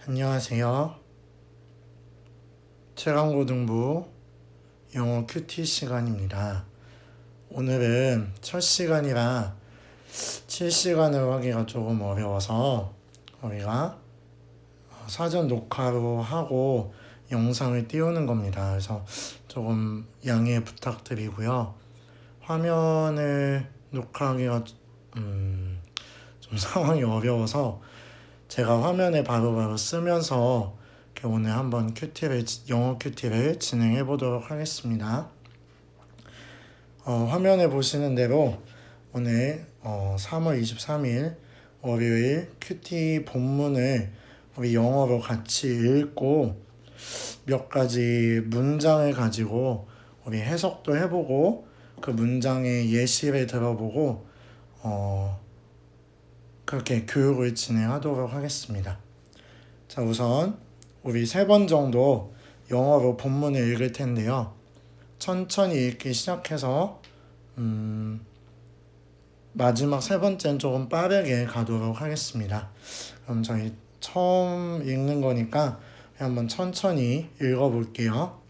안녕하세요. 체감고등부 영어 큐티 시간입니다. 오늘은 첫 시간이라 7시간을 하기가 조금 어려워서 우리가 사전 녹화로 하고 영상을 띄우는 겁니다. 그래서 조금 양해 부탁드리고요. 화면을 녹화하기가 좀 상황이 어려워서 제가 화면을 바로바로 쓰면서 오늘 한번 영어 큐티를 진행해 보도록 하겠습니다. 화면에 보시는 대로 오늘 3월 23일 월요일 큐티 본문을 우리 영어로 같이 읽고 몇 가지 문장을 가지고 우리 해석도 해보고 그 문장의 예시를 들어보고 그렇게 교육을 진행하도록 하겠습니다. 자, 우선 우리 3번 정도 영어로 본문을 읽을 텐데요. 천천히 읽기 시작해서 마지막 3번째는 조금 빠르게 가도록 하겠습니다. 그럼 저희 처음 읽는 거니까 한번 천천히 읽어볼게요.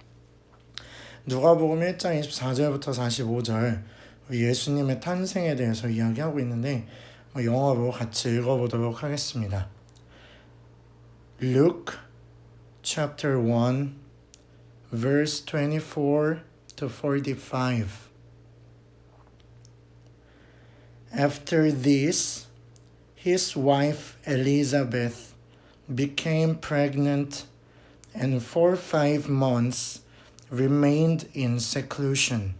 누가복음 1장 24절부터 45절 예수님의 탄생에 대해서 이야기하고 있는데 영어로 같이 읽어보도록 하겠습니다. Luke chapter 1 verse 24 to 45. After this, his wife Elizabeth became pregnant and for 5 months remained in seclusion.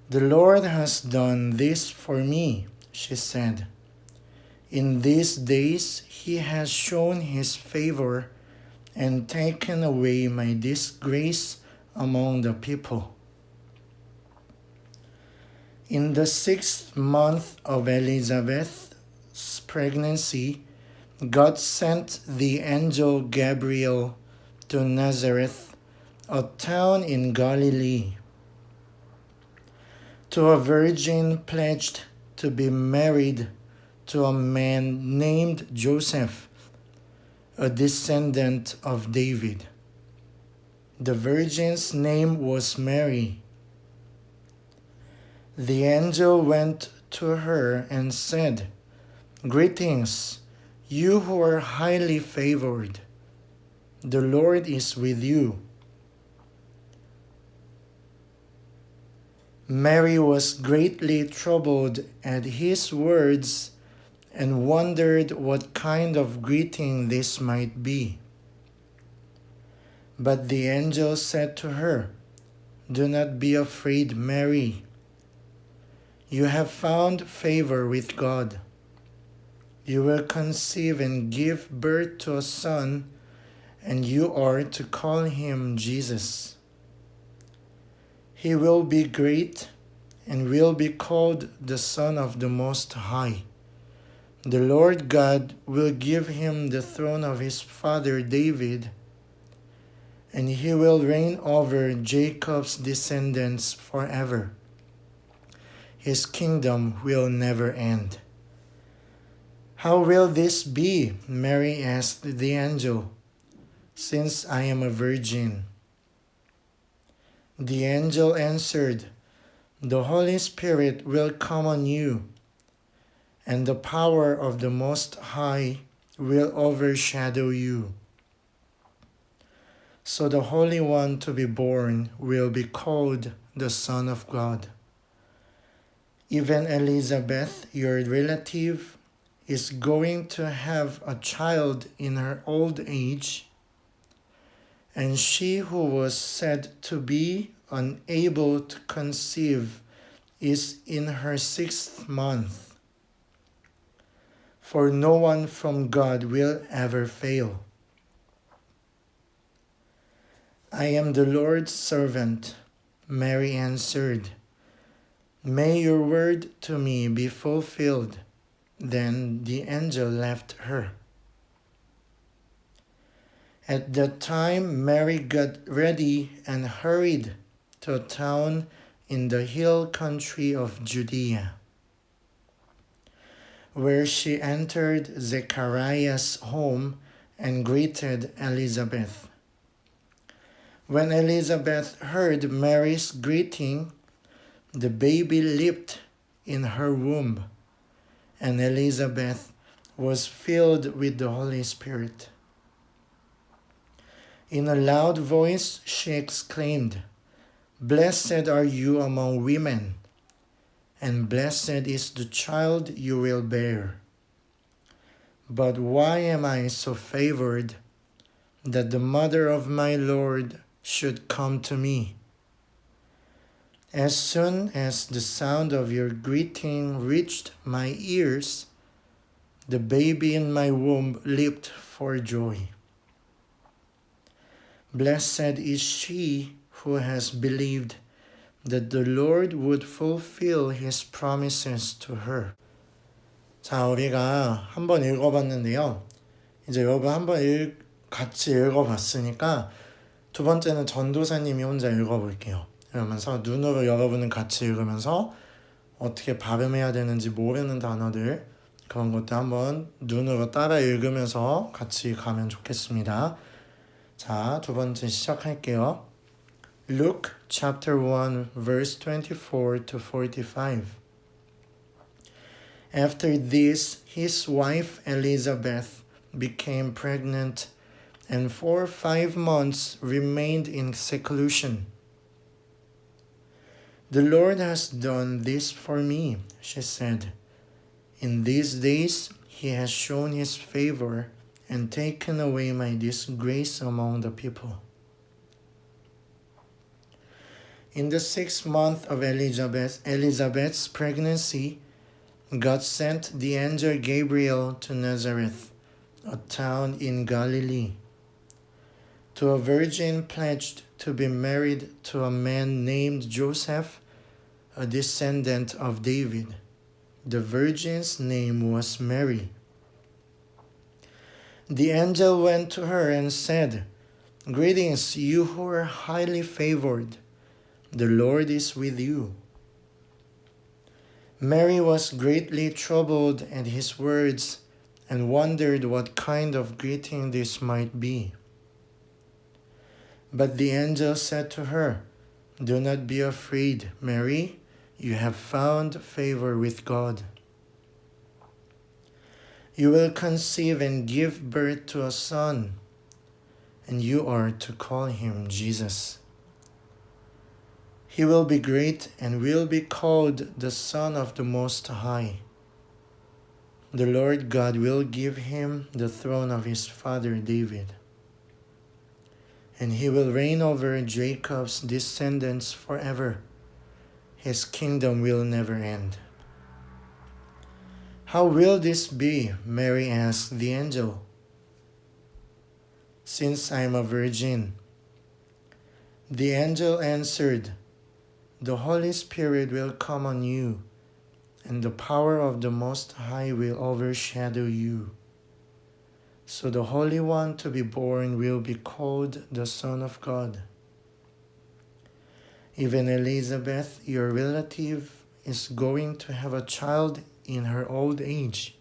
The Lord has done this for me, she said. In these days he has shown his favor and taken away my disgrace among the people. In the 6th month of Elizabeth's pregnancy, God sent the angel Gabriel to Nazareth, a town in Galilee, to a virgin pledged to be married to a man named Joseph, a descendant of David. The virgin's name was Mary. The angel went to her and said, "Greetings, you who are highly favored. The Lord is with you." Mary was greatly troubled at his words and wondered what kind of greeting this might be. But the angel said to her, "Do not be afraid, Mary. You have found favor with God. You will conceive and give birth to a son, and you are to call him Jesus. He will be great and will be called the Son of the Most High. The Lord God will give him the throne of his father David, and he will reign over Jacob's descendants forever. His kingdom will never end." "How will this be?" Mary asked the angel, "since I am a virgin?" The angel answered, "The Holy Spirit will come on you, and the power of the Most High will overshadow you. So the Holy One to be born will be called the Son of God. Even Elizabeth, your relative, is going to have a child in her old age, and she who was said to be unable to conceive is in her 6th month. For no one from God will ever fail. I am the Lord's servant," Mary answered. "May your word to me be fulfilled." Then the angel left her. At that time, Mary got ready and hurried to a town in the hill country of Judea. where she entered Zechariah's home and greeted Elizabeth. When Elizabeth heard Mary's greeting, the baby leaped in her womb, and Elizabeth was filled with the Holy Spirit. In a loud voice, she exclaimed, "Blessed are you among women, and blessed is the child you will bear. But why am I so favored that the mother of my Lord should come to me? As soon as the sound of your greeting reached my ears, the baby in my womb leaped for joy. Blessed is she who has believed that the Lord would fulfill his promises to her." 자, 우리가 한번 읽어봤는데요. 이제 여러분 같이 읽어봤으니까 두 번째는 전도사님이 혼자 읽어볼게요. 그러면서 눈으로 여러분은 같이 읽으면서 어떻게 발음해야 되는지 모르는 단어들 그런 것도 한번 눈으로 따라 읽으면서 같이 가면 좋겠습니다. 자, 두 번째 시작할게요. Luke chapter 1 verse 24 to 45. After this, his wife Elizabeth became pregnant and for 5 months remained in seclusion. "The Lord has done this for me," she said. "In these days he has shown his favor and taken away my disgrace among the people." In the 6th month of Elizabeth's pregnancy, God sent the angel Gabriel to Nazareth, a town in Galilee, to a virgin pledged to be married to a man named Joseph, a descendant of David. The virgin's name was Mary. The angel went to her and said, "Greetings, you who are highly favored. The Lord is with you." Mary was greatly troubled at his words and wondered what kind of greeting this might be. But the angel said to her, "Do not be afraid, Mary. You have found favor with God. You will conceive and give birth to a son, and you are to call him Jesus. He will be great and will be called the Son of the Most High. The Lord God will give him the throne of his father David, and he will reign over Jacob's descendants forever. His kingdom will never end." "How will this be?" Mary asked the angel, "since I am a virgin." The angel answered, "The Holy Spirit will come on you, and the power of the Most High will overshadow you. So the Holy One to be born will be called the Son of God. Even Elizabeth, your relative, is going to have a child in her old age,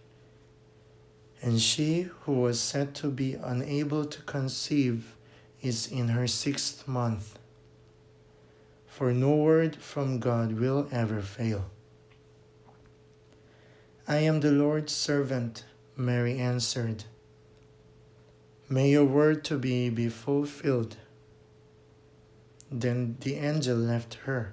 and she who was said to be unable to conceive is in her 6th month. For no word from God will ever fail." "I am the Lord's servant," Mary answered. "May your word to me be fulfilled." Then the angel left her.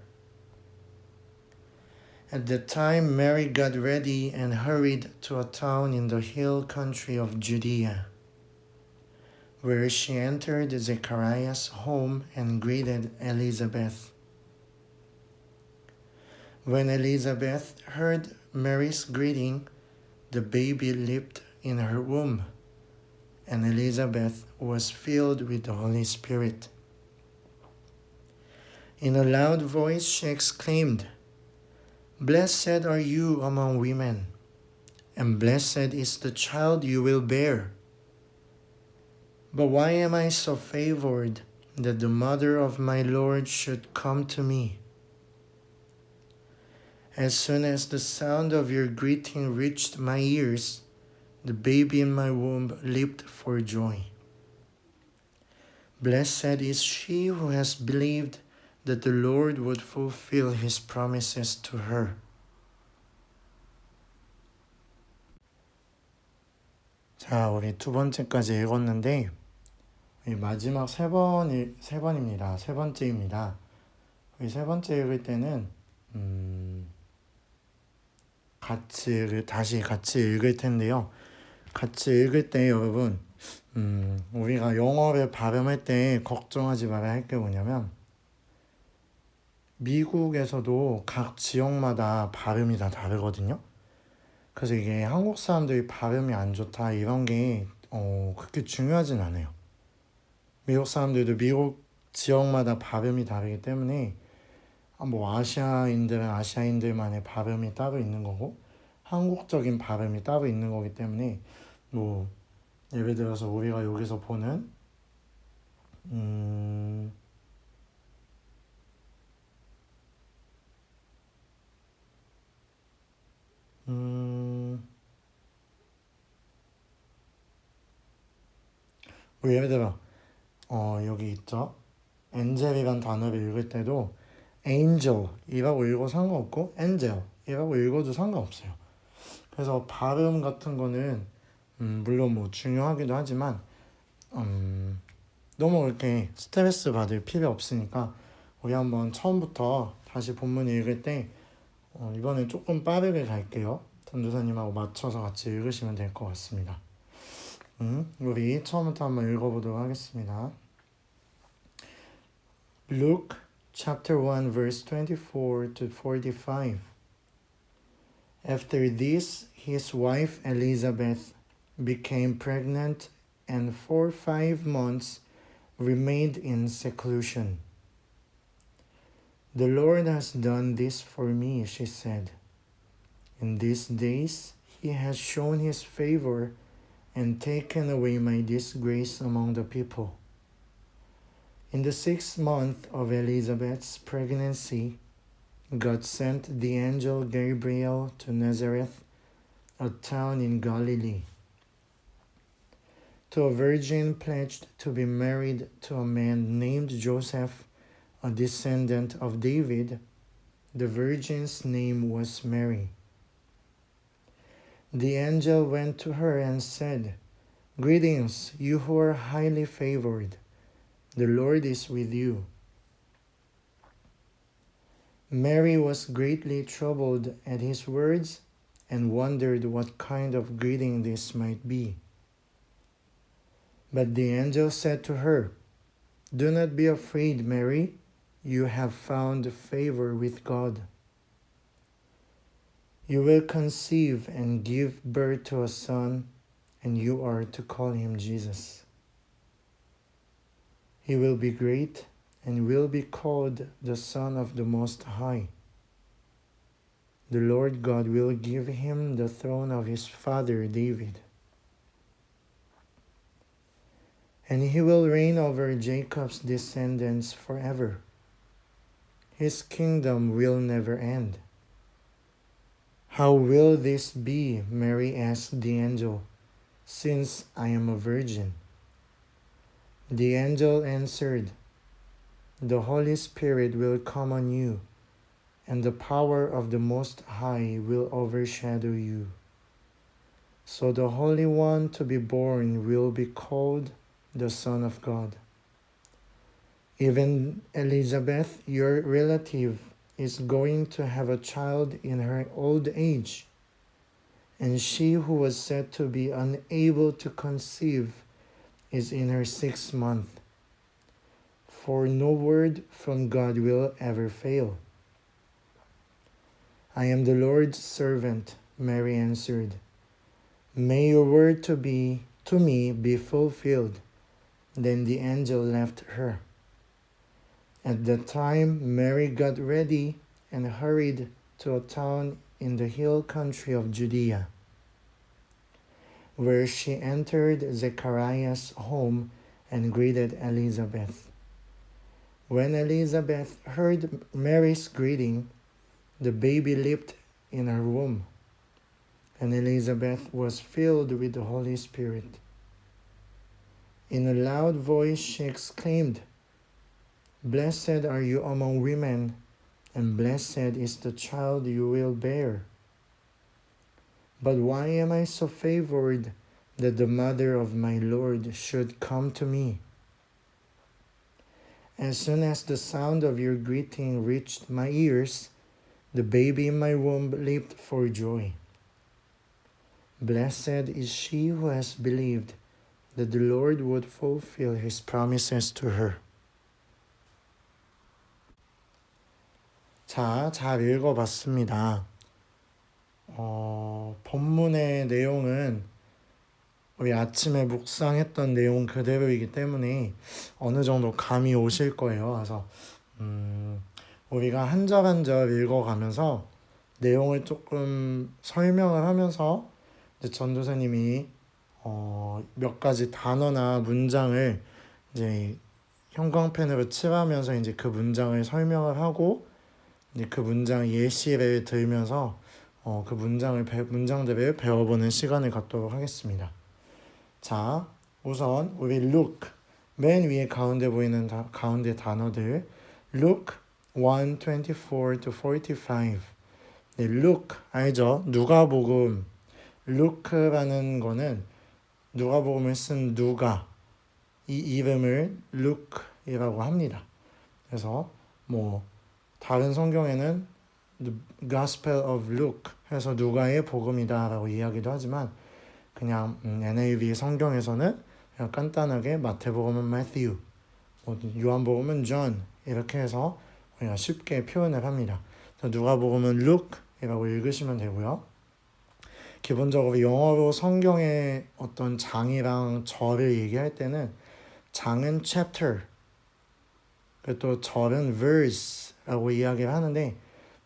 At that time, Mary got ready and hurried to a town in the hill country of Judea, where she entered Zechariah's home and greeted Elizabeth. When Elizabeth heard Mary's greeting, the baby leaped in her womb, and Elizabeth was filled with the Holy Spirit. In a loud voice she exclaimed, "Blessed are you among women, and blessed is the child you will bear. But why am I so favored that the mother of my Lord should come to me? As soon as the sound of your greeting reached my ears, the baby in my womb leaped for joy. Blessed is she who has believed that the Lord would fulfill his promises to her. 자, 우리 두 번째까지 읽었는데 마지막 세 번입니다. 세 번째입니다. 이 세 번째 읽을 때는 다시 같이 읽을 텐데요. 같이 읽을 때 여러분 우리가 영어를 발음할 때 걱정하지 말아야 할 게 뭐냐면 미국에서도 각 지역마다 발음이 다 다르거든요. 그래서 이게 한국 사람들이 발음이 안 좋다 이런 게 그렇게 중요하진 않아요. 미국 사람들도 미국 지역마다 발음이 다르기 때문에 뭐 아시아인들은 아시아인들만의 발음이 따로 있는 거고 한국적인 발음이 따로 있는 거기 때문에 뭐 예를 들어서 우리가 여기서 보는 뭐 예를 들어 여기 있죠. 엔젤이란 단어를 읽을 때도 angel이라고 읽어도 상관없고 angel이라고 읽어도 상관없어요. 그래서 발음 같은 거는 물론 뭐 중요하기도 하지만 너무 이렇게 스트레스 받을 필요 없으니까 우리 한번 처음부터 다시 본문 읽을 때 이번엔 조금 빠르게 갈게요. 전도사님하고 맞춰서 같이 읽으시면 될 것 같습니다. 우리 처음부터 한번 읽어보도록 하겠습니다. Luke chapter 1 verse 24 to 45. After this, his wife Elizabeth became pregnant and for 5 months remained in seclusion. The Lord has done this for me, she said. In these days, he has shown his favor and taken away my disgrace among the people. In the 6th month of Elizabeth's pregnancy, God sent the angel Gabriel to Nazareth, a town in Galilee, to a virgin pledged to be married to a man named Joseph, a descendant of David. The virgin's name was Mary. The angel went to her and said, "Greetings, you who are highly favored. The Lord is with you." Mary was greatly troubled at his words and wondered what kind of greeting this might be. But the angel said to her, "Do not be afraid, Mary. You have found favor with God. You will conceive and give birth to a son, and you are to call him Jesus. He will be great and will be called the Son of the Most High. The Lord God will give him the throne of his father David, and he will reign over Jacob's descendants forever. His kingdom will never end." "How will this be?" Mary asked the angel, "since I am a virgin?" The angel answered, "The Holy Spirit will come on you, and the power of the Most High will overshadow you. So the Holy One to be born will be called the Son of God. Even Elizabeth, your relative, is going to have a child in her old age, and she who was said to be unable to conceive is in her 6th month. For no word from God will ever fail." "I am the Lord's servant," Mary answered. "May your word to me be fulfilled." Then the angel left her. At that time, Mary got ready and hurried to a town in the hill country of Judea, where she entered Zechariah's home and greeted Elizabeth. When Elizabeth heard Mary's greeting, the baby leaped in her womb, and Elizabeth was filled with the Holy Spirit. In a loud voice she exclaimed, "Blessed are you among women, and blessed is the child you will bear. But why am I so favored that the mother of my Lord should come to me? As soon as the sound of your greeting reached my ears, the baby in my womb leaped for joy. Blessed is she who has believed that the Lord would fulfill his promises to her." 자, 잘 읽어봤습니다. 본문의 내용은 우리 아침에 묵상했던 내용 그대로이기 때문에 어느 정도 감이 오실 거예요. 그래서 우리가 한 절 한 절 읽어가면서 내용을 조금 설명을 하면서 이제 전도사님이 몇 가지 단어나 문장을 이제 형광펜으로 칠하면서 이제 그 문장을 설명을 하고 이제 그 문장 예시를 들면서 그 문장들을 배워보는 시간을 갖도록 하겠습니다. 자, 우선 우리 Luke 맨 위에 가운데 보이는 가운데 단어들 Luke 1:24 to 45. 네, Luke 알죠? 누가복음. 루크라는 거는 누가복음을 쓴 누가 이 이름을 루크이라고 합니다. 그래서 뭐 다른 성경에는 The Gospel of Luke 해서 누가의 복음이다라고 이야기도 하지만 그냥 NIV 성경에서는 그냥 간단하게 마태복음은 Matthew, 요한복음은 John 이렇게 해서 우리가 쉽게 표현을 합니다. 누가복음은 Luke이라고 읽으시면 되고요. 기본적으로 영어로 성경의 어떤 장이랑 절을 얘기할 때는 장은 chapter, 또 절은 verse라고 이야기를 하는데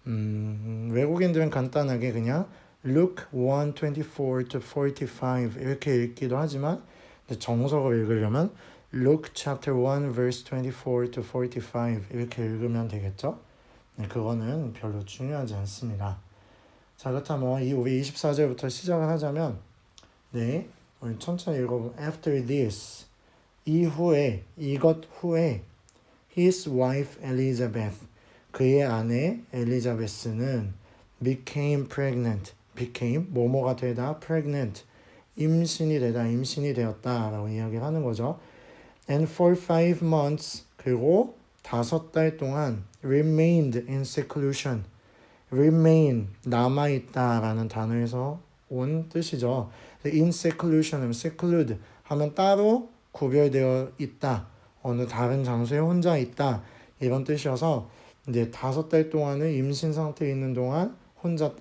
외국인들은 간단하게 그냥 Luke 1:24 to 45 이렇게 읽기도 하지만 정석을 읽으려면 Luke chapter 1 verse 24 to 45 이렇게 읽으면 되겠죠? 네, 그거는 별로 중요하지 않습니다. 자, 그렇다면 우리 24절부터 시작을 하자면 네, 우리 천천히 읽어보면 After this, 이것 후에 His wife Elizabeth, 그의 아내 엘리자베스는 became pregnant, 뭐뭐가 되다, pregnant, 임신이 되었다 라고 이야기를 하는 거죠. And for 5 months, 그리고 5달 동안 remained in seclusion, remain, 남아있다라는 단어에서 온 뜻이죠. in seclusion, seclude 하면 따로 구별되어 있다, 어느 다른 장소에 혼자 있다 이런 뜻이어서 이제 5달 동안은 임신 상태에 있는 동안 혼자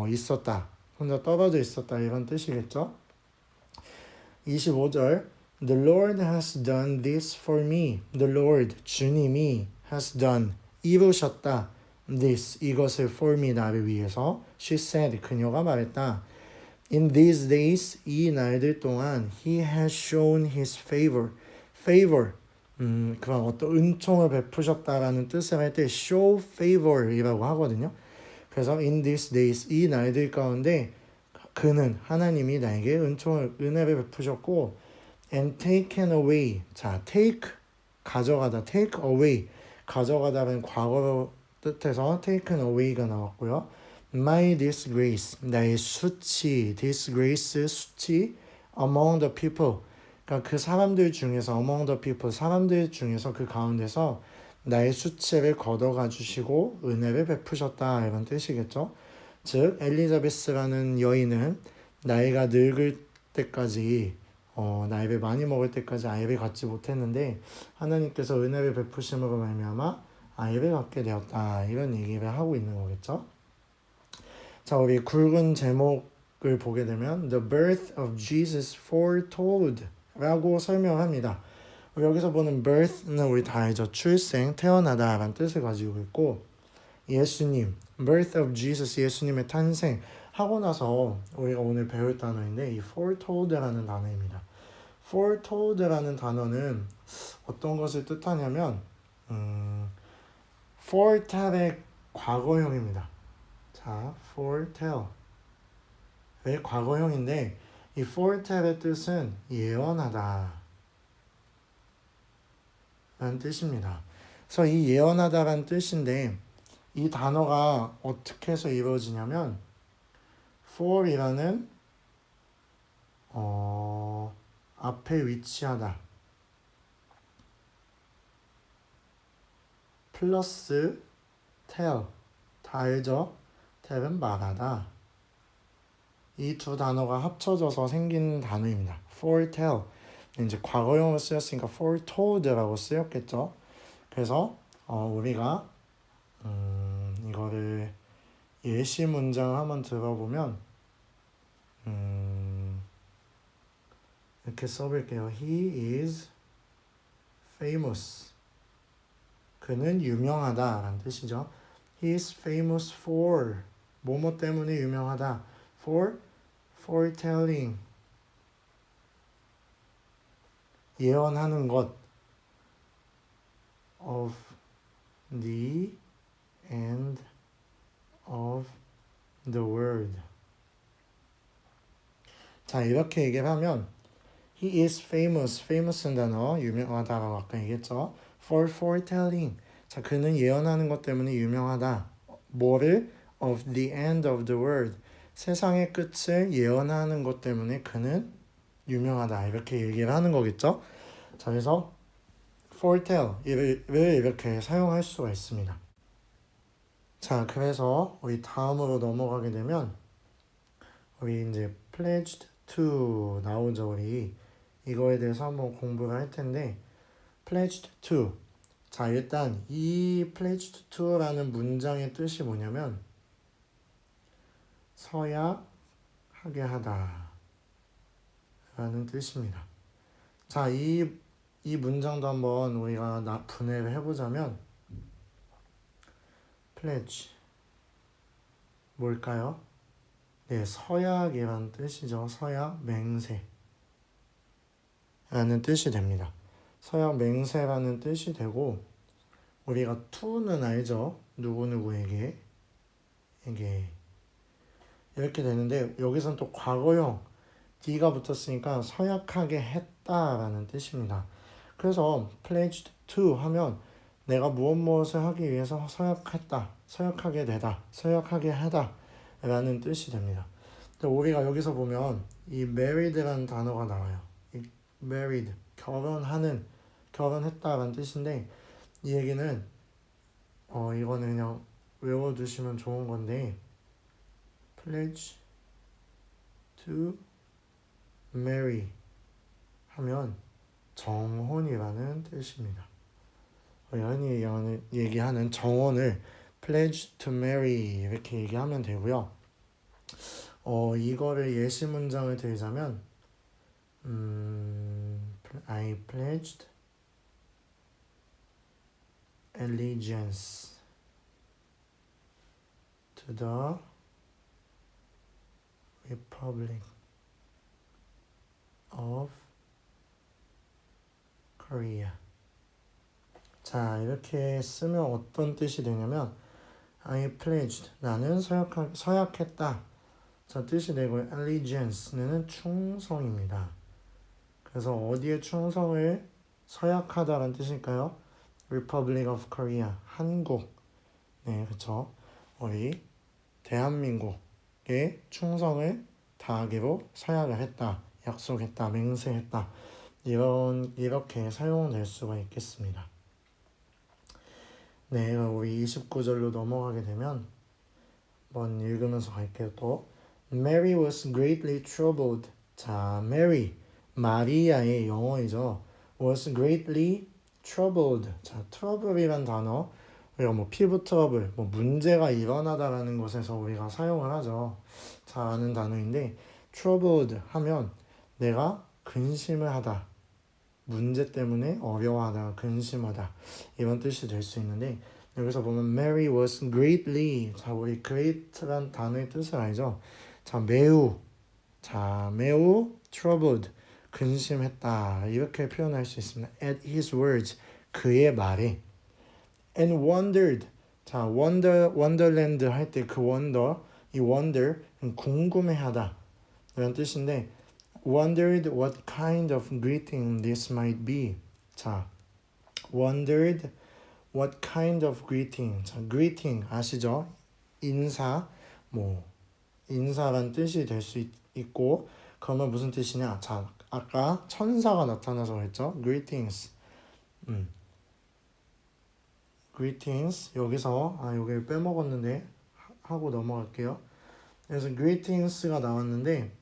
있었다, 혼자 떨어져 있었다 이런 뜻이겠죠. 25절 The Lord has done this for me. The Lord, 주님이 has done, 이루셨다. This, 이것을 for me, 나를 위해서. She said, 그녀가 말했다. In these days, 이 날들 동안 He has shown His favor. favor, 그런 어떤 은총을 베푸셨다라는 뜻을 할 때 show favor이라고 하거든요. 그래서 in these days, 이 날들 가운데 그는, 하나님이 나에게 은혜를 베푸셨고 and taken away, 자, take, 가져가다, take away, 가져가다는 과거로 뜻해서 taken away가 나왔고요. My disgrace, 나의 수치, disgrace, 수치, among the people, 그러니까 그 사람들 중에서, among the people, 사람들 중에서 그 가운데서 나의 수치를 걷어가 주시고 은혜를 베푸셨다 이런 뜻이겠죠. 즉 엘리자베스라는 여인은 나이가 늙을 때까지 나이를 많이 먹을 때까지 아이를 갖지 못했는데 하나님께서 은혜를 베푸심으로 말미암아 아이를 갖게 되었다 이런 얘기를 하고 있는 거겠죠. 자, 우리 굵은 제목을 보게 되면 The birth of Jesus foretold 라고 설명합니다. 여기서 보는 birth는 우리 다 알죠. 출생, 태어나다 라는 뜻을 가지고 있고 예수님, birth of Jesus, 예수님의 탄생 하고 나서 우리가 오늘 배울 단어인데 이 foretold라는 단어입니다. foretold라는 단어는 어떤 것을 뜻하냐면 foretel의 과거형입니다. 자, foretell. 왜 과거형인데 이 foretell의 뜻은 예언하다 라는 뜻입니다. 그래서 이 예언하다라는 뜻인데 이 단어가 어떻게 해서 이루어지냐면 for이라는 앞에 위치하다 플러스 tell 다 알죠? tell은 말하다. 이 두 단어가 합쳐져서 생긴 단어입니다. foretell 이제 과거형으로 쓰였으니까 foretold라고 쓰였겠죠. 그래서 우리가 이거를 예시 문장을 한번 들어보면 이렇게 써볼게요. He is famous. 그는 유명하다 라는 뜻이죠. He is famous for 뭐뭐 때문에 유명하다. For foretelling 예언하는 것 of the end of the world. 자, 이렇게 얘기를 하면 He is famous. famous는 단어 유명하다라고 아까 얘기했죠. For foretelling. 자, 그는 예언하는 것 때문에 유명하다. 뭐를? Of the end of the world. 세상의 끝을 예언하는 것 때문에 그는 유명하다. 이렇게 얘기를 하는 거겠죠. 자, 그래서 foretell을 이렇게 사용할 수가 있습니다. 자, 그래서 우리 다음으로 넘어가게 되면 우리 이제 pledged to 나오죠. 우리 이거에 대해서 한번 공부를 할 텐데 pledged to. 자, 일단 이 pledged to라는 문장의 뜻이 뭐냐면 서약하게 하다 라는 뜻입니다. 자, 이 문장도 한번 우리가 분해를 해보자면 pledge 뭘까요? 네, 서약이라는 뜻이죠. 서약, 맹세 라는 뜻이 됩니다. 서약, 맹세라는 뜻이 되고 우리가 to는 알죠? 누구누구에게 이게 이렇게 되는데 여기서는 또 과거형 D가 붙었으니까 서약하게 했다라는 뜻입니다. 그래서 pledged to 하면 내가 무엇을 하기 위해서 서약했다, 서약하게 되다, 서약하게 하다 라는 뜻이 됩니다. 우리가 여기서 보면 이 married라는 단어가 나와요. 이 married, 결혼했다라는 뜻인데 이 얘기는 이거는 그냥 외워두시면 좋은 건데 pledge to marry 하면 정혼이라는 뜻입니다. 흔히 얘기하는 정혼을 pledge to marry 이렇게 얘기하면 되고요. 이거를 예시 문장을 드리자면 I pledged allegiance to the Republic of Korea. 자, 이렇게 쓰면 어떤 뜻이 되냐면 I pledged, 나는 서약했다. 자, 뜻이 되고 allegiance는 충성입니다. 그래서 어디에 충성을 서약하다라는 뜻일까요? Republic of Korea, 한국. 네, 그렇죠. 우리 대한민국에 충성을 다하기로 서약을 했다, 약속했다, 맹세했다. 이렇게 사용될 수가 있겠습니다. 네, 우리 29절로 넘어가게 되면 한번 읽으면서 갈게요. 또 Mary was greatly troubled. 자, Mary, 마리아의 영어이죠. was greatly troubled. 자, trouble이란 단어 우리가 피부 트러블, 문제가 일어나다라는 것에서 우리가 사용을 하죠. 잘 아는 단어인데 troubled 하면 내가 근심을 하다, 문제 때문에 어려워하다, 근심하다 이런 뜻이 될 수 있는데 여기서 보면 Mary was greatly. 자, 우리 great란 단어의 뜻을 알죠? 자, 매우 troubled, 근심했다 이렇게 표현할 수 있습니다. At his words, 그의 말에. And wondered, 자, 원더랜드 할 때 그 원더, 이 wonder, 궁금해하다 이런 뜻인데 wondered what kind of greeting this might be. 자, wondered what kind of greeting. 자, greeting 아시죠? 인사, 뭐 인사란 뜻이 될 수 있고 그러면 무슨 뜻이냐? 자, 아까 천사가 나타나서 했죠? greetings. greetings 여기서 여기 빼먹었는데 하고 넘어갈게요. 그래서 greetings가 나왔는데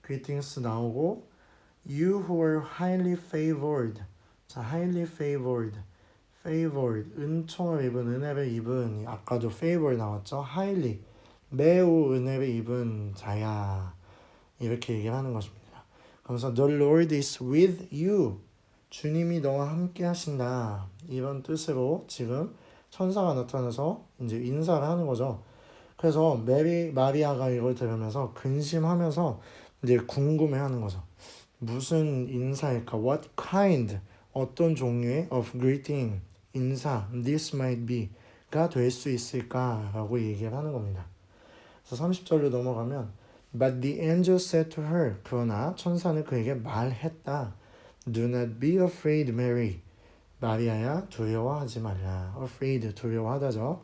greetings 나오고 you who are highly favored. 자, highly favored. favored 은총을 입은 은혜를 입은 아까도 favor 나왔죠. highly 매우 은혜를 입은 자야 이렇게 얘기를 하는 것입니다. 그래서 the Lord is with you. 주님이 너와 함께 하신다. 이런 뜻으로 지금 천사가 나타나서 이제 인사를 하는 거죠. 그래서 마리아가 이걸 들으면서 근심하면서 이제 궁금해하는 거죠. 무슨 인사일까? What kind? 어떤 종류의 of greeting? 인사, this might be가 될 수 있을까라고 얘기를 하는 겁니다. 그래서 30절로 넘어가면 But the angel said to her. 그러나 천사는 그에게 말했다. Do not be afraid, Mary. 마리아야 두려워하지 말라. Afraid 두려워하다죠.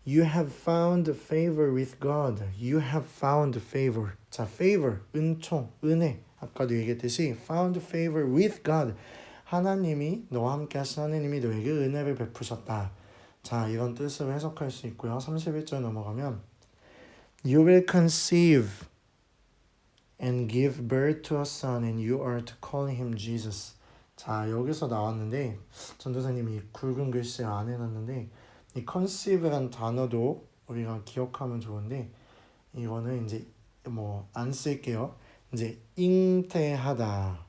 You have found favor with God. You have found favor. 자, favor 은총, 은혜. 아까도 얘기했듯이 found favor with God. 하나님이 너와 함께 하신 하나님이 너에게 은혜를 베푸셨다. 자, 이런 뜻으로 해석할 수 있고요. 31절 넘어가면 You will conceive and give birth to a son and you are to call him Jesus. 자, 여기서 나왔는데 전도사님이 굵은 글씨 안 해놨는데 이 conceive란 단어도 우리가 기억하면 좋은데 이거는 이제 뭐 안 쓸게요. 이제 잉태하다,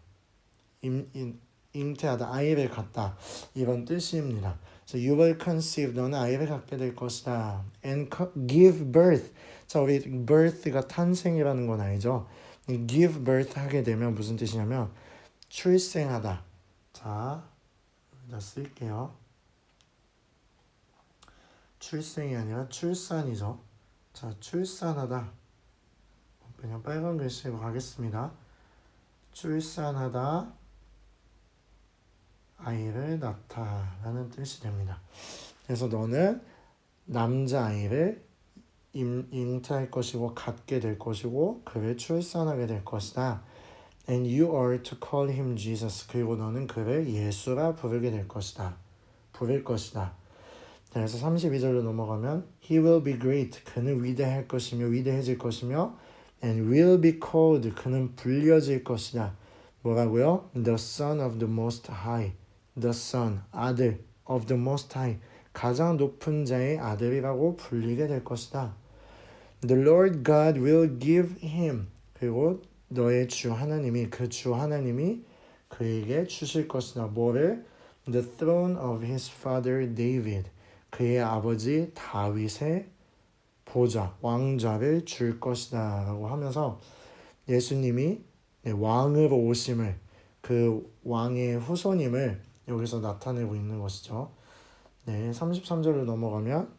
잉태하다, 아이를 갖다 이런 뜻입니다. So you will conceive, 너는 아이를 갖게 될 것이다. And give birth. 자, 우리 birth가 탄생이라는 건 알죠? give birth 하게 되면 무슨 뜻이냐면 출생하다. 자, 여기다 쓸게요. 출생이 아니라 출산이죠. 자, 출산하다. 그냥 빨간 글씨로 가겠습니다. 출산하다, 아이를 낳다 라는 뜻이 됩니다. 그래서 너는 남자아이를 잉태할 것이고 갖게 될 것이고 그를 출산하게 될 것이다. And you are to call him Jesus. 그리고 너는 그를 예수라 부르게 될 것이다. 부를 것이다. 그래서 32절로 넘어가면 He will be great. 그는 위대할 것이며 위대해질 것이며 And will be called. 그는 불려질 것이다. 뭐라고요? The Son of the Most High. The Son, 아들 of the Most High. 가장 높은 자의 아들이라고 불리게 될 것이다. The Lord God will give him. 그리고 너의 주 하나님이 그 주 하나님이 그에게 주실 것이다. 뭐를? The throne of his father David. 그의 아버지 다윗의 보좌, 왕좌를 줄 것이다 라고 하면서 예수님이 왕으로 오심을 그 왕의 후손임을 여기서 나타내고 있는 것이죠. 네, 33절로 넘어가면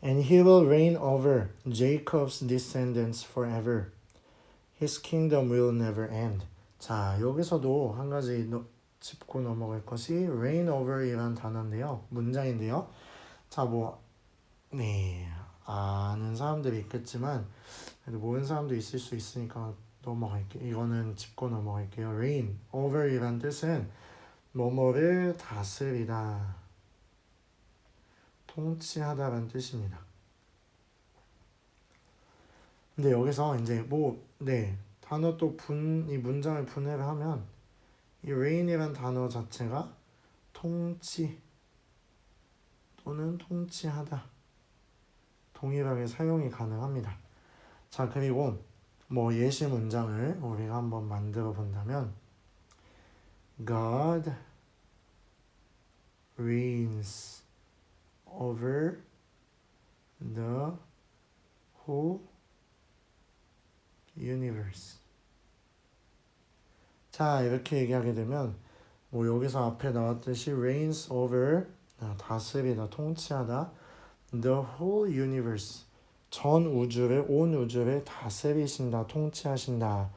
And he will reign over Jacob's descendants forever. His kingdom will never end. 자, 여기서도 한 가지 짚고 넘어갈 것이 reign over이라는 단어인데요. 문장인데요. 자, 네, 아는 사람들이 있겠지만 모르는 사람도 있을 수 있으니까 넘어갈게요. 이거는 짚고 넘어갈게요. reign over이란 뜻은 뭐뭐를 다스리다, 통치하다라는 뜻입니다. 근데 여기서 이제 단어 또 이 문장을 분해를 하면 이 reign이란 단어 자체가 통치 또는 통치하다 동일하게 사용이 가능합니다. 자, 그리고 예시 문장을 우리가 한번 만들어 본다면 God reigns over the whole universe. 자, 이렇게 얘기하게 되면 여기서 앞에 나왔듯이 reigns over 다스리다, 통치하다. The whole universe. 전 우주를, 온 우주를 다스리신다, 통치하신다.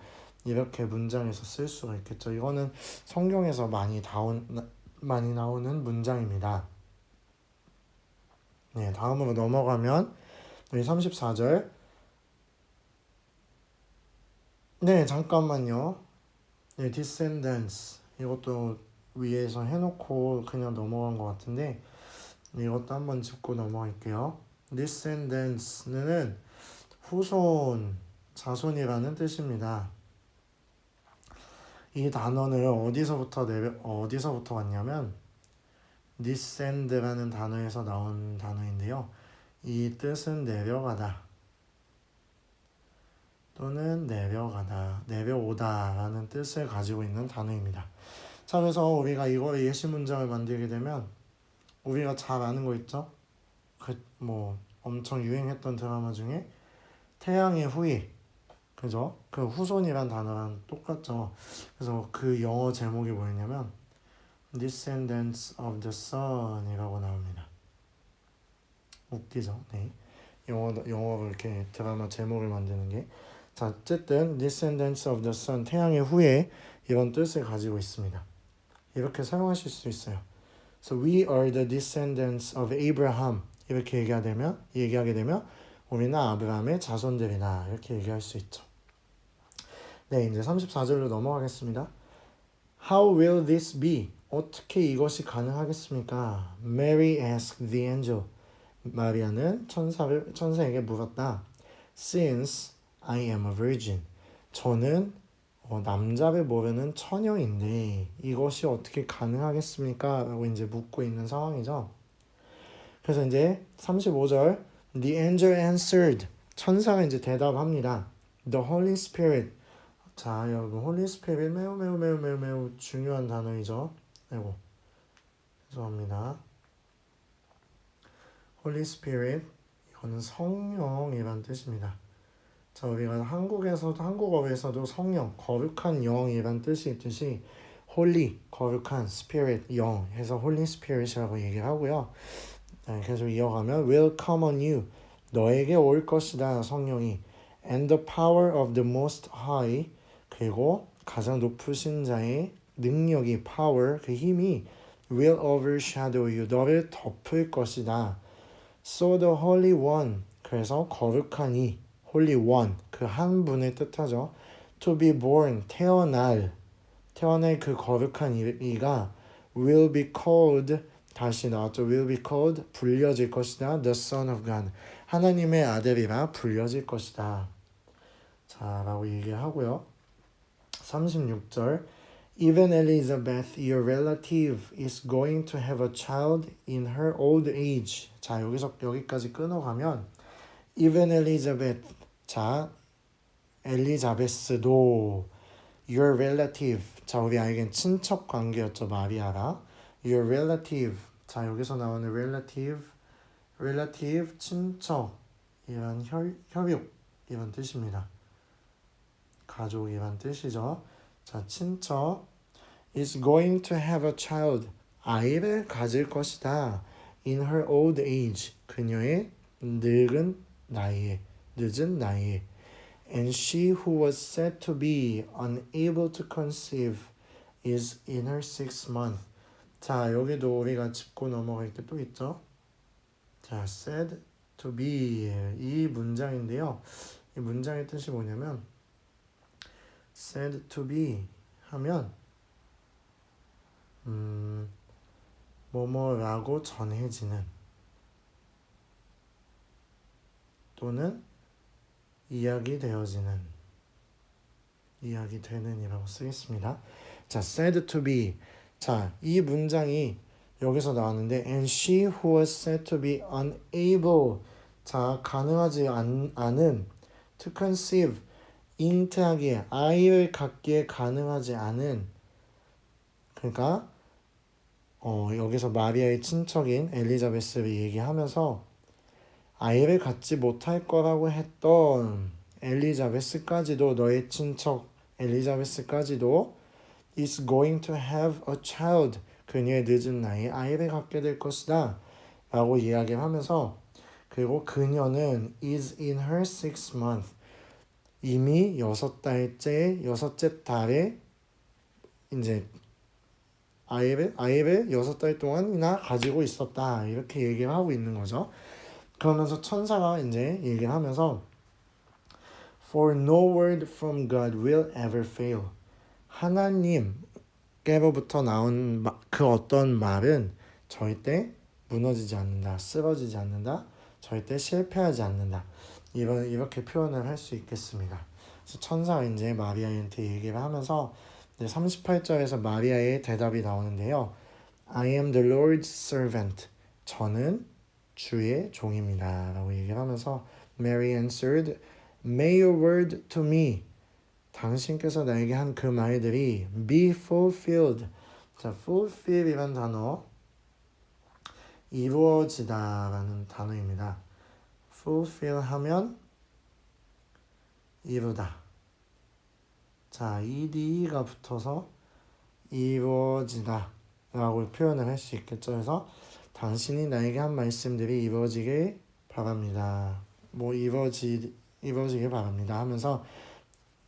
이렇게 문장에서 쓸 수가 있겠죠. 이거는 성경에서 많이 나오는 문장입니다. 네, 다음으로 넘어가면 우리 34절. 네, 잠깐만요. 네, descendants. 이것도 위에서 해놓고 그냥 넘어간 것 같은데 이것도 한번 짚고 넘어갈게요. descendants는 후손, 자손이라는 뜻입니다. 이 단어는 어디서부터 왔냐면 descend라는 단어에서 나온 단어인데요. 이 뜻은 내려가다 또는 내려오다라는 뜻을 가지고 있는 단어입니다. 자, 그래서 우리가 이거 예시 문장을 만들게 되면 우리가 잘 아는 거 있죠? 엄청 유행했던 드라마 중에 태양의 후예, 그죠? 그 후손이란 단어랑 똑같죠. 그래서 그 영어 제목이 뭐였냐면 Descendants of the Sun이라고 나옵니다. 웃기죠? 네. 영어로 이렇게 드라마 제목을 만드는 게. 자, 어쨌든 Descendants of the Sun, 태양의 후예, 이런 뜻을 가지고 있습니다. 이렇게 사용하실 수 있어요. So we are the descendants of Abraham. 이렇게 얘기하게 되면 우리는 아브라함의 자손들이다. 이렇게 얘기할 수 있죠. 네, 이제 34절로 넘어가겠습니다. How will this be? 어떻게 이것이 가능하겠습니까? Mary asked the angel. 마리아는 천사에게 물었다. Since I am a virgin. 저는 남자를 모르는 처녀인데 이것이 어떻게 가능하겠습니까? 라고 이제 묻고 있는 상황이죠. 그래서 이제 35절 The angel answered. 천사가 이제 대답합니다. The Holy Spirit. 자, 여러분 Holy Spirit 매우 중요한 단어이죠. 아이고, 죄송합니다. Holy Spirit, 이거는 성령이란 뜻입니다. 자, 우리가 한국어에서도 성령, 거룩한 영이란 뜻이 있듯이 Holy, 거룩한, Spirit, 영 해서 Holy Spirit이라고 얘기를 하고요. 네, 계속 이어가면 will come on you. 너에게 올 것이다, 성령이. And the power of the Most High. 그리고 가장 높으신 자의 능력이, power, 그 힘이 will overshadow you. 너를 덮을 것이다. So the Holy One. 그래서 거룩한 이, Holy One, 그 한 분을 뜻하죠. To be born, 태어날 그 거룩한 이가 will be called, 다시 나왔죠. will be called, 불려질 것이다. The Son of God, 하나님의 아들이라 불려질 것이다. 자, 라고 얘기하고요. 36절 Even Elizabeth, your relative, is going to have a child in her old age. 자, 여기까지 끊어가면 Even Elizabeth, 자, 엘리자베스도 your relative, 자, 우리 알기엔 친척 관계였죠, 마리아라. your relative, 자, 여기서 나오는 relative, 친척, 이런 혈육, 이런 뜻입니다. 가족이란 뜻이죠. 자, 친척 is going to have a child, 아이를 가질 것이다. in her old age, 그녀의 늦은 나이에. And she who was said to be unable to conceive is in her 6th month. 자, 여기도 우리가 짚고 넘어갈 게 또 있죠. 자, said to be, 이 문장인데요. 이 문장의 뜻이 뭐냐면 said to be 하면 뭐뭐라고 전해지는 또는 이야기되는이라고 쓰겠습니다. 자, said to be. 자, 이 문장이 여기서 나왔는데 and she who was said to be unable. 자, 가능하지 않은 to conceive, 잉태하기에, 아이를 갖기에 가능하지 않은, 그러니까 여기서 마리아의 친척인 엘리자베스를 얘기하면서 아이를 갖지 못할 거라고 했던 엘리자베스까지도, 너의 친척 엘리자베스까지도 is going to have a child, 그녀의 늦은 나이에 아이를 갖게 될 것이다 라고 이야기를 하면서 그리고 그녀는 is in her 6th month 이미 6째 달에 이제 아이를 6달 동안이나 가지고 있었다 이렇게 얘기를 하고 있는 거죠. 그러면서 천사가 이제 얘기를 하면서 For no word from God will ever fail. 하나님께로부터 나온 그 어떤 말은 절대 무너지지 않는다, 쓰러지지 않는다, 절대 실패하지 않는다. 이렇게 표현을 할 수 있겠습니다. 그래서 천사가 이제 마리아한테 얘기를 하면서 38절에서 마리아의 대답이 나오는데요. I am the Lord's servant. 저는 주의 종입니다. 라고 얘기를 하면서 Mary answered, May your word to me. 당신께서 나에게 한 그 말들이 be fulfilled. 자, fulfill이란 단어 이루어지다라는 단어입니다. fulfill 하면 이루다. 자, ed가 붙어서 이루어지다 라고 표현을 할 수 있겠죠. 그래서 당신이 나에게 한 말씀들이 이루어지길 바랍니다. 이루어지길 바랍니다 하면서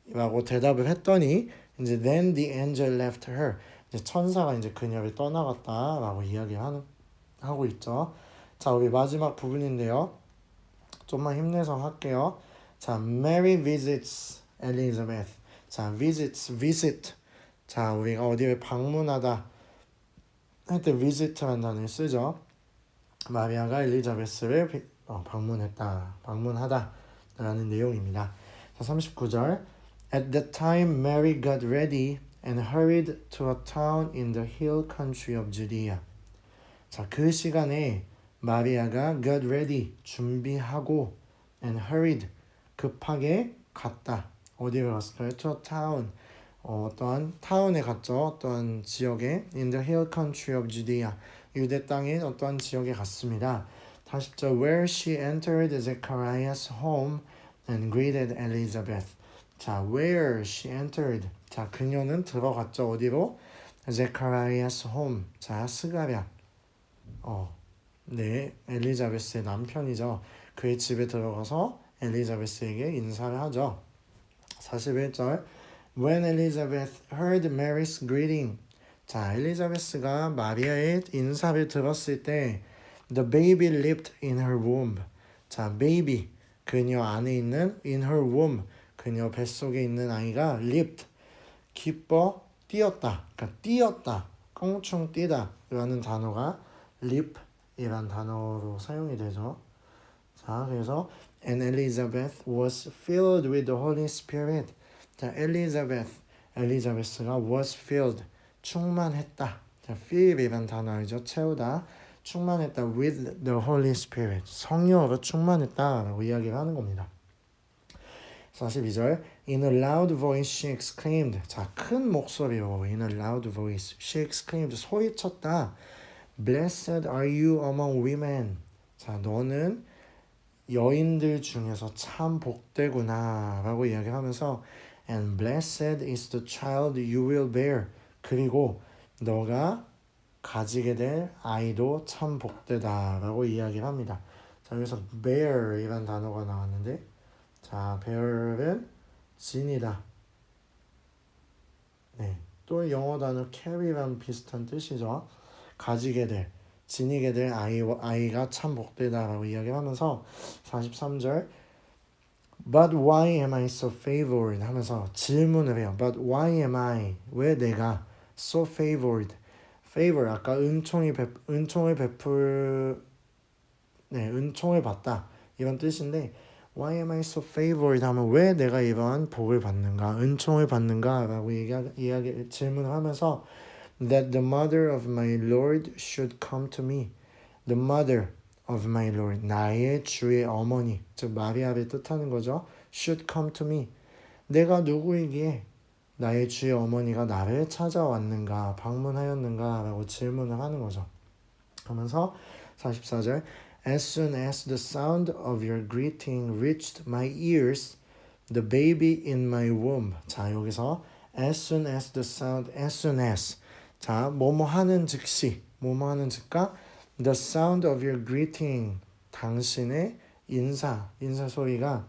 라고 대답을 했더니 이제 then the angel left her. 이제 천사가 이제 그녀를 떠나갔다라고 하고 있죠. 자, 우리 마지막 부분인데요. 좀만 힘내서 할게요. 자, Mary visits Elizabeth. 자, visit. 자, 우리가 어디를 방문하다 할 때 visit라는 단어를 쓰죠. 마리아가 엘리자베스를 방문하다 라는 내용입니다. 자, 39절 At that time Mary got ready and hurried to a town in the hill country of Judea. 자, 그 시간에 마리아가 got ready 준비하고 and hurried 급하게 갔다. 어디를 갔을까요? To a town. 어떠한 타운에 갔죠. 어떠한 지역에 in the hill country of Judea. 유대 땅인 어떠한 지역에 갔습니다. 40절 Where she entered Zechariah's home and greeted Elizabeth. 자, where she entered. 자, 그녀는 들어갔죠. 어디로? Zechariah's home. 자, 스가랴. 네, 엘리자베스의 남편이죠. 그의 집에 들어가서 엘리자베스에게 인사를 하죠. 41절 When Elizabeth heard Mary's greeting. 자, 엘리자베스가 마리아의 인사를 들었을 때 The baby leaped in her womb. 자, baby, 그녀 안에 있는 in her womb, 그녀 뱃속에 있는 아이가 leaped, 기뻐 뛰었다. 그러니까 뛰었다, 껑충 뛰다 라는 단어가 leap 이란 단어로 사용이 되죠. 자, 그래서 And Elizabeth was filled with the Holy Spirit. 자, 엘리자베스가 was filled, 충만했다. 자, fill이란 단어 알죠? 채우다, 충만했다. with the Holy Spirit, 성령으로 충만했다라고 이야기를 하는 겁니다. 42절 In a loud voice she exclaimed. 자, 큰 목소리로 in a loud voice she exclaimed, 소리쳤다. Blessed are you among women. 자, 너는 여인들 중에서 참 복되구나 라고 이야기를 하면서 And blessed is the child you will bear. 그리고 너가 가지게 될 아이도 참 복되다 라고 이야기를 합니다. 자, 여기서 bear 이란 단어가 나왔는데, 자, bear은 지니다. 네, 또 영어 단어 carry랑 비슷한 뜻이죠. 가지게 될, 지니게 될 아이가 참 복되다라고 이야기하면서 43절 But why am I so favored? 하면서 질문을 해요. But why am I? 왜 내가 so favored? favor 아까 은총을 받다 이런 뜻인데 Why am I so favored? 하면 왜 내가 이러한 복을 받는가? 은총을 받는가? 라고 질문을 하면서 That the mother of my Lord should come to me. The mother of my Lord. 나의 주의 어머니. 즉 마리아를 뜻하는 거죠. Should come to me. 내가 누구이기에 나의 주의 어머니가 나를 찾아왔는가? 방문하였는가? 라고 질문을 하는 거죠. 하면서 44절 As soon as the sound of your greeting reached my ears, the baby in my womb. 자, 여기서 as soon as the sound, as soon as. 자, 뭐뭐 하는 즉시, 뭐뭐 하는 즉각 the sound of your greeting 당신의 인사 소리가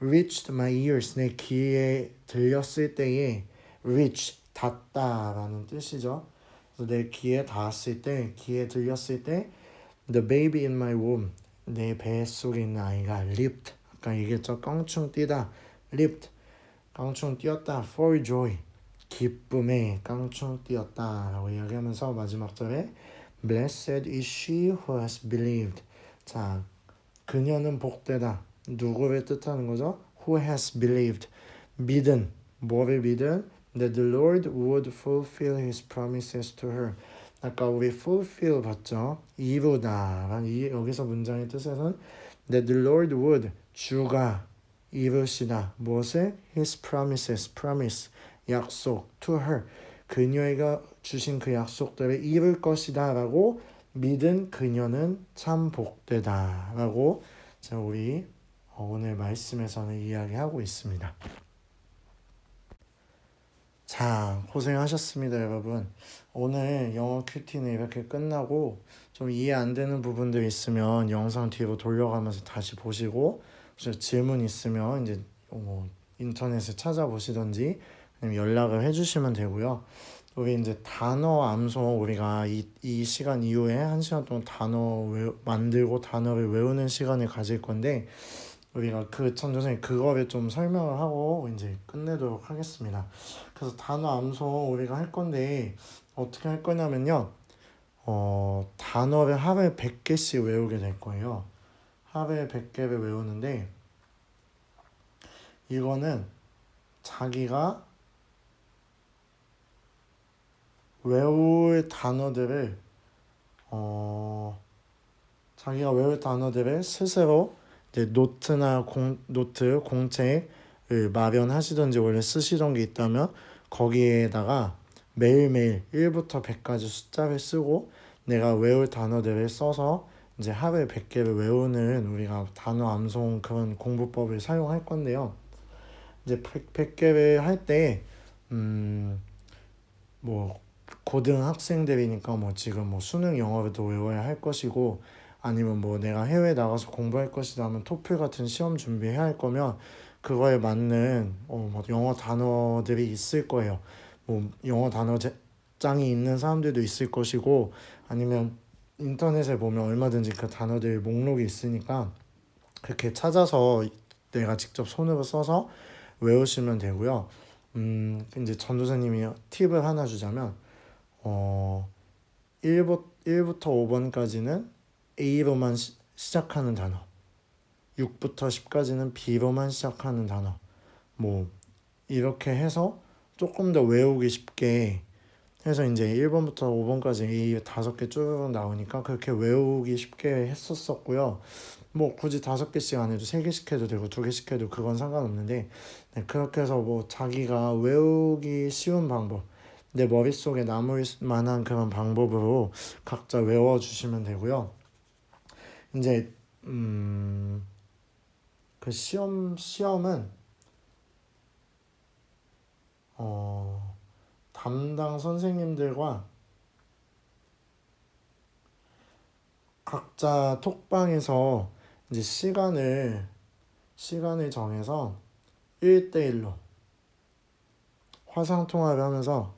reached my ears 내 귀에 들렸을 때에 reach 닿다라는 뜻이죠. 그래서 내 귀에 닿았을 때, 귀에 들렸을 때 the baby in my womb 내 뱃속에 있는 아이가 leaped 아까 얘기했죠. 껑충 뛰다 leaped 깡충 뛰었다 for joy 기쁨에 깡충 뛰었다 라고 이야기하면서 마지막 절에 Blessed is she who has believed 자 그녀는 복되다 누구를 뜻하는 거죠? Who has believed 믿은 뭐를 믿은 that the Lord would fulfill his promises to her 아까 우리 fulfill 봤죠? 이루다 여기서 문장의 뜻에서는 that the Lord would 주가 이루시다 무엇을? His promises, promise, 약속 to her 그녀가 주신 그 약속들을 이룰 것이다 라고 믿은 그녀는 참 복되다 라고 자, 우리 오늘 말씀에서는 이야기하고 있습니다. 자, 고생하셨습니다, 여러분. 오늘 영어 큐티는 이렇게 끝나고 좀 이해 안 되는 부분들 있으면 영상 뒤로 돌려가면서 다시 보시고 질문 있으면 이제 인터넷에 찾아보시던지 아니면 연락을 해주시면 되고요. 우리 이제 단어 암송 우리가 이 시간 이후에 1시간 동안 만들고 단어를 외우는 시간을 가질 건데 우리가 선생님 그거를 좀 설명을 하고 이제 끝내도록 하겠습니다. 그래서 단어 암송 우리가 할 건데 어떻게 할 거냐면요. 단어를 하루에 100개씩 외우게 될 거예요. 하루에 100개를 외우는데 이거는 자기가 외울 단어들을 스스로 이제 노트 공책을 마련하시던지 원래 쓰시던 게 있다면 거기에다가 매일매일 1부터 100까지 숫자를 쓰고 내가 외울 단어들을 써서 이제 하루에 100개를 외우는 우리가 단어 암송 그런 공부법을 사용할 건데요. 이제 100개를 할 때 뭐 고등학생들이니까 뭐 지금 뭐 수능 영어도 외워야 할 것이고 아니면 뭐 내가 해외 나가서 공부할 것이다 하면 토플 같은 시험 준비해야 할 거면 그거에 맞는 뭐 영어 단어들이 있을 거예요. 뭐 영어 단어장이 있는 사람들도 있을 것이고 아니면 인터넷에 보면 얼마든지 그 단어들 목록이 있으니까 그렇게 찾아서 내가 직접 손으로 써서 외우시면 되고요. 이제 전도사님이 팁을 하나 주자면 1부터 5번까지는 A로만 시작하는 단어 6부터 10까지는 B로만 시작하는 단어 뭐 이렇게 해서 조금 더 외우기 쉽게 해서 이제 1번부터 5번까지 A 5개 쭉 나오니까 그렇게 외우기 쉽게 했었고요. 뭐 굳이 5개씩 안 해도 3개씩 해도 되고 2개씩 해도 그건 상관없는데 네, 그렇게 해서 뭐 자기가 외우기 쉬운 방법 내 머릿속에 남을 만한 그런 방법으로 각자 외워주시면 되고요. 이제 그 시험은 담당 선생님들과 각자 톡방에서 이제 시간을 정해서 1대1로 화상통화를 하면서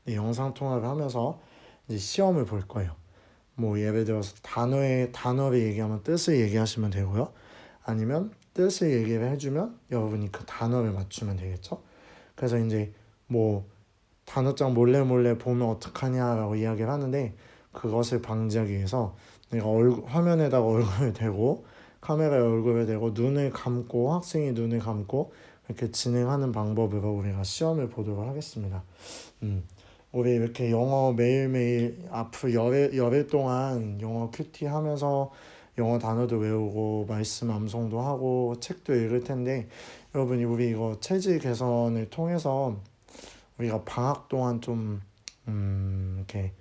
영상통화를 하면서 이제 시험을 볼 거예요. 뭐 예를 들어서 단어를 얘기하면 뜻을 얘기하시면 되고요. 아니면 뜻을 얘기를 해주면 여러분이 그 단어를 맞추면 되겠죠. 그래서 이제 뭐 단어장 몰래 보면 어떡하냐라고 이야기를 하는데 그것을 방지하기 위해서 내가 화면에다가 얼굴을 대고 카메라에 얼굴을 대고 눈을 감고 학생이 눈을 감고 이렇게 진행하는 방법으로 우리가 시험을 보도록 하겠습니다. 우리 이렇게 영어 매일매일 앞으로 열흘 동안 영어 큐티 하면서 영어 단어도 외우고 말씀 암송도 하고 책도 읽을 텐데 여러분이 우리 이거 체질 개선을 통해서 우리가 방학 동안 좀 이렇게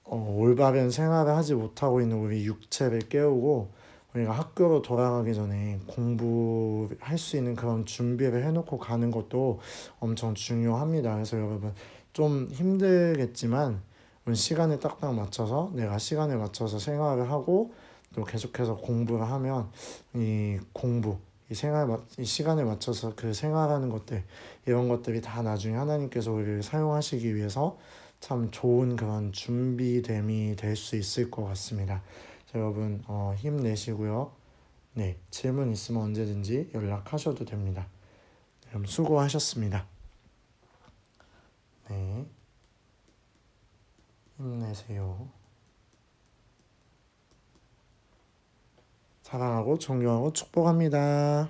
올바른 생활을 하지 못하고 있는 우리 육체를 깨우고 우리가 학교로 돌아가기 전에 공부할 수 있는 그런 준비를 해놓고 가는 것도 엄청 중요합니다. 그래서 여러분 좀 힘들겠지만 시간에 딱딱 맞춰서 내가 시간에 맞춰서 생활을 하고 또 계속해서 공부를 하면 이 공부 이 시간에 맞춰서 그 생활하는 것들 이런 것들이 다 나중에 하나님께서 우리를 사용하시기 위해서 참 좋은 그런 준비됨이 될 수 있을 것 같습니다. 자, 여러분 힘내시고요. 네, 질문 있으면 언제든지 연락하셔도 됩니다. 그럼 수고하셨습니다. 네, 힘내세요. 사랑하고 존경하고 축복합니다.